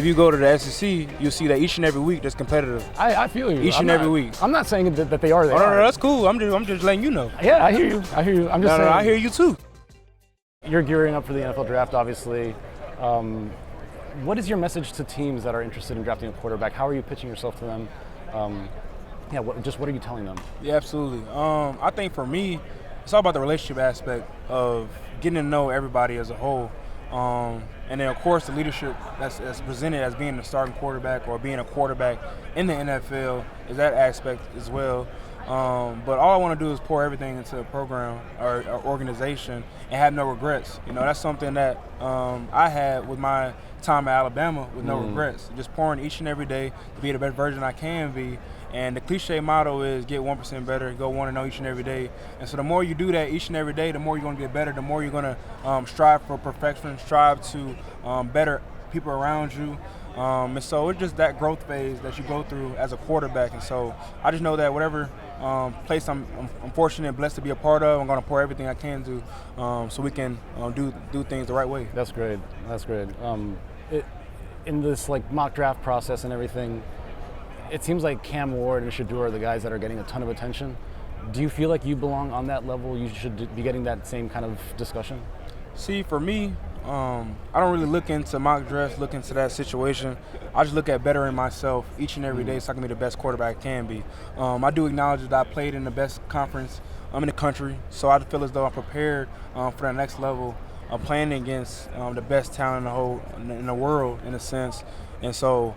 you go to the SEC, you'll see that each and every week that's competitive. I feel you. Each and every week. I'm not saying that they are. No, that's cool. I'm just letting you know. Yeah, I hear you. I'm just saying. I hear you too. You're gearing up for the NFL draft, obviously. What is your message to teams that are interested in drafting a quarterback? How are you pitching yourself to them? What are you telling them? Yeah, absolutely. I think for me, it's all about the relationship aspect of getting to know everybody as a whole. And then, of course, the leadership that's presented as being the starting quarterback or being a quarterback in the NFL is that aspect as well. But all I want to do is pour everything into a program or organization and have no regrets. That's something that I had with my time at Alabama with no regrets. Just pouring each and every day to be the best version I can be. And the cliche motto is get 1% better, go 1-0 each and every day. And so the more you do that each and every day, the more you're going to get better, the more you're going to strive for perfection, strive to better people around you. And so it's just that growth phase that you go through as a quarterback. And so I just know that whatever place I'm fortunate and blessed to be a part of, I'm going to pour everything I can do so we can do things the right way. That's great. In this mock draft process and everything, it seems like Cam Ward and Shedeur are the guys that are getting a ton of attention. Do you feel like you belong on that level? You should be getting that same kind of discussion? See, for me, I don't really look into mock drafts, look into that situation. I just look at bettering myself each and every day so I can be the best quarterback I can be. I do acknowledge that I played in the best conference in the country, so I feel as though I'm prepared for the next level of playing against the best talent in the world, in a sense. And so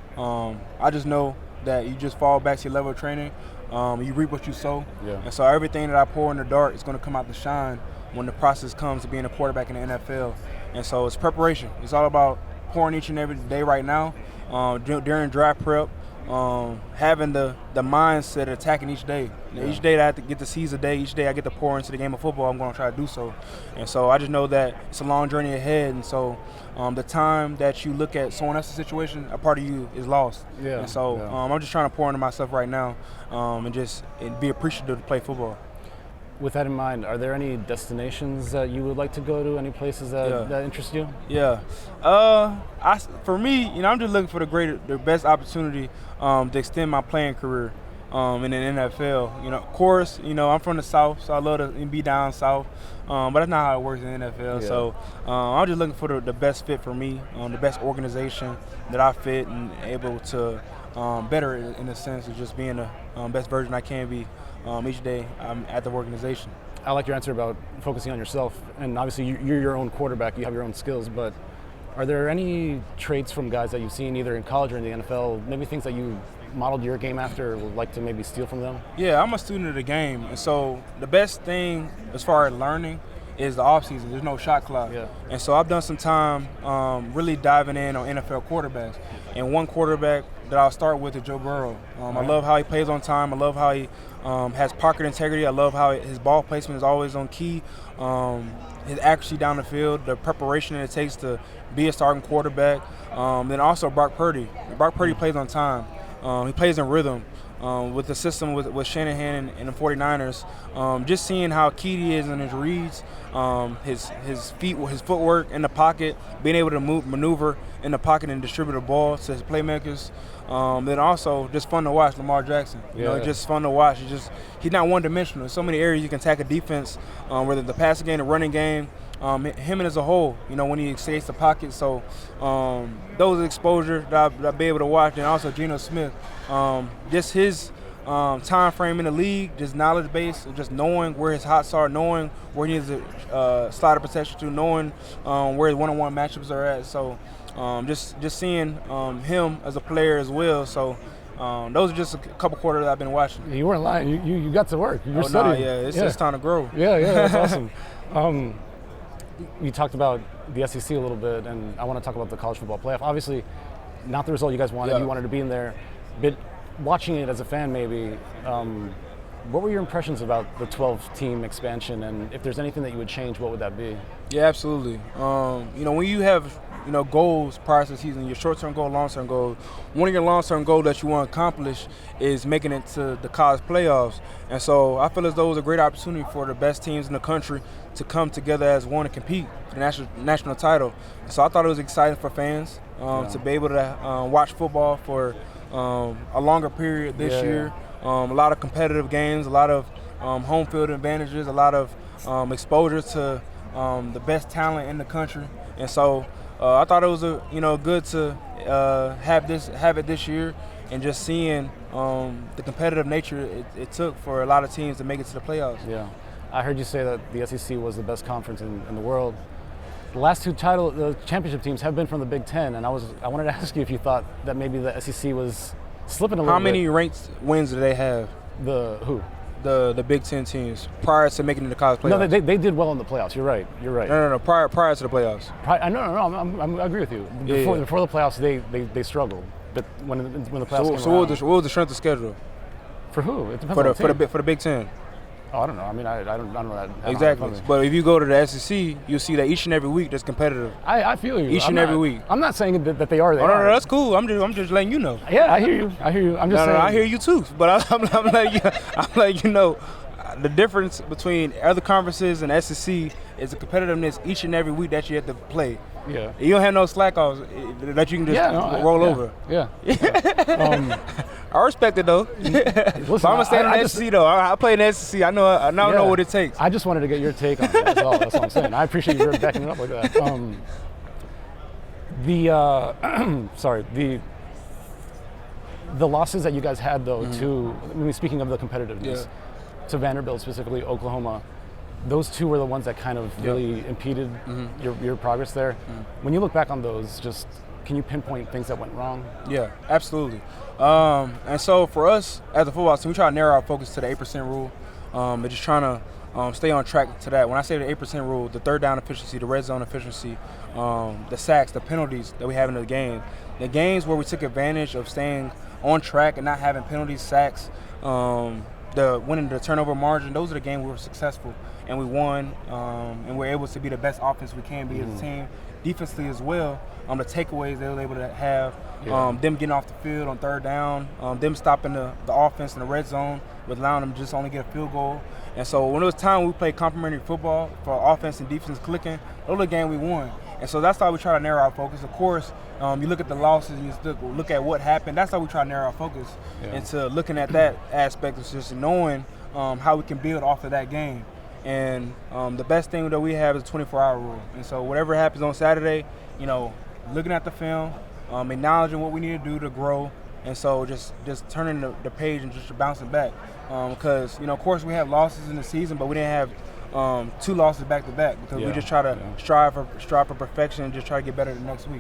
I just know that you just fall back to your level of training. You reap what you sow. Yeah. And so everything that I pour in the dark is going to come out to shine when the process comes to being a quarterback in the NFL. And so it's preparation. It's all about pouring each and every day right now, during draft prep, having the mindset of attacking each day. Each day that I have to get to seize a day, each day I get to pour into the game of football, I'm going to try to do so. And so I just know that it's a long journey ahead. And so the time that you look at someone else's situation, a part of you is lost. Yeah. And so I'm just trying to pour into myself right now and be appreciative to play football. With that in mind, are there any destinations that you would like to go to? Any places that interest you? Yeah. For me, I'm just looking for the best opportunity to extend my playing career in the NFL. Of course, I'm from the South, so I love to be down south. But that's not how it works in the NFL. Yeah. So I'm just looking for the best fit for me, the best organization that I fit and able to better in a sense of just being the best version I can be. Each day I'm at the organization. I like your answer about focusing on yourself, and obviously you're your own quarterback, you have your own skills, but are there any traits from guys that you've seen either in college or in the NFL, maybe things that you modeled your game after or would like to maybe steal from them? Yeah, I'm a student of the game, and so the best thing as far as learning is the offseason. There's no shot clock. Yeah. And so I've done some time really diving in on NFL quarterbacks. And one quarterback that I'll start with is Joe Burrow. I love how he plays on time. I love how he has pocket integrity. I love how his ball placement is always on key. His accuracy down the field, the preparation that it takes to be a starting quarterback. Then also Brock Purdy. Brock Purdy plays on time. He plays in rhythm. With the system with Shanahan and the 49ers, just seeing how key he is in his reads, his footwork in the pocket, being able to maneuver in the pocket and distribute the ball to his playmakers. Then also just fun to watch Lamar Jackson. Just fun to watch. He's not one-dimensional. There's so many areas you can attack a defense, whether the passing game, the running game. Him as a whole, when he escapes the pocket. So those exposure that I'll be able to watch. And also Geno Smith, just his time frame in the league, just knowledge base, just knowing where his hots are, knowing where he needs to slider protection to, knowing where his one-on-one matchups are at. So just seeing him as a player as well. So those are just a couple quarters that I've been watching. You weren't lying. You got to work. You're studying. It's just time to grow. Yeah, that's awesome. You talked about the SEC a little bit, and I want to talk about the college football playoff. Obviously, not the result you guys wanted. Yeah. You wanted to be in there. But watching it as a fan, maybe, what were your impressions about the 12-team expansion? And if there's anything that you would change, what would that be? Yeah, absolutely. When you have goals prior to the season, your short-term goal, long-term goal. One of your long-term goals that you want to accomplish is making it to the college playoffs. And so I feel as though it was a great opportunity for the best teams in the country to come together as one to compete for the national title. And so I thought it was exciting for fans to be able to watch football for a longer period this year. A lot of competitive games, a lot of home field advantages, a lot of exposure to the best talent in the country. And so I thought it was good to have it this year, and just seeing the competitive nature it took for a lot of teams to make it to the playoffs. Yeah, I heard you say that the SEC was the best conference in the world. The last two the championship teams have been from the Big Ten, and I wanted to ask you if you thought that maybe the SEC was slipping a little bit. How many ranked wins do they have? Who? The Big Ten teams prior to making it to college playoffs. No, they did well in the playoffs. You're right. No. Prior to the playoffs. I agree with you. Before the playoffs, they struggled. But when the playoffs came around, what was the strength of schedule? For who? It depends for the Big Ten. Oh, I don't know. I mean, I don't know that. Exactly. But if you go to the SEC, you'll see that each and every week that's competitive. I feel you. Each and every week. I'm not saying that they are. No, that's cool. I'm just letting you know. Yeah, I hear you. I'm just saying. I hear you too. But I'm letting you know. The difference between other conferences and SEC is the competitiveness each and every week that you have to play. Yeah. You don't have no slack offs that you can just roll over. Yeah. I respect it though. Listen, I'm staying in the SEC though. I play in the SEC. I know what it takes. I just wanted to get your take on it. That's all I'm saying. I appreciate you backing it up like that. The losses that you guys had though speaking of the competitiveness. To Vanderbilt specifically, Oklahoma, those two were the ones that kind of really impeded your progress there. When you look back on those, just can you pinpoint things that went wrong? Yeah, absolutely. And so for us as a football team, we try to narrow our focus to the 8% rule, and just trying to stay on track to that. When I say the 8% rule, the third down efficiency, the red zone efficiency, the sacks, the penalties that we have in the game, the games where we took advantage of staying on track and not having penalties, sacks, the winning the turnover margin, those are the games we were successful and we won, and we're able to be the best offense we can be as a team. Defensively as well, the takeaways they were able to have, them getting off the field on third down, them stopping the offense in the red zone, with allowing them to just only get a field goal. And so when it was time we played complementary football for offense and defense clicking, those are the games we won. And so that's how we try to narrow our focus. Of course, you look at the losses and you look at what happened. That's how we try to narrow our focus into looking at that aspect of just knowing how we can build off of that game. And the best thing that we have is a 24-hour rule. And so whatever happens on Saturday, looking at the film, acknowledging what we need to do to grow, and so just turning the page and just bouncing back. Because of course we have losses in the season, but we didn't have 2 losses back to back because we just try to strive for perfection and just try to get better the next week.